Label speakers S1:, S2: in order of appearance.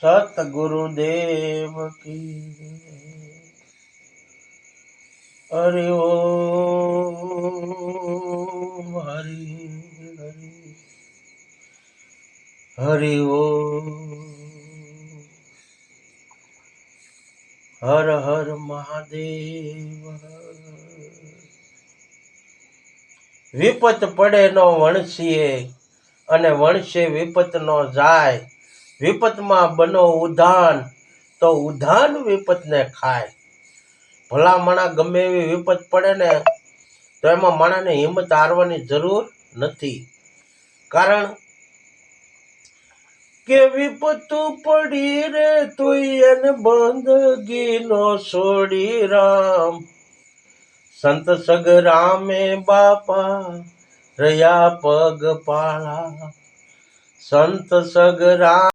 S1: સતગુરુદેવ કી હરિ ઓમ હરિ હરિ હરિ ઓમ હર હર મહાદેવ। વિપત પડે નો વણસીએ અને વણસે વિપત નો જાય। વિપતમાં બનો ઉધાન તો ઉધાન વિપતને ખાય। ભલા માણા ગમે એવી વિપત પડે ને તો એમાં માણાને હિંમત હારવાની જરૂર નથી। કારણ કે વિપત પડી રે તોય એને બંદગી નો છોડી રામ। સંત સગરામે બાપા રહ્યા પગપાળા। સંત સગરામ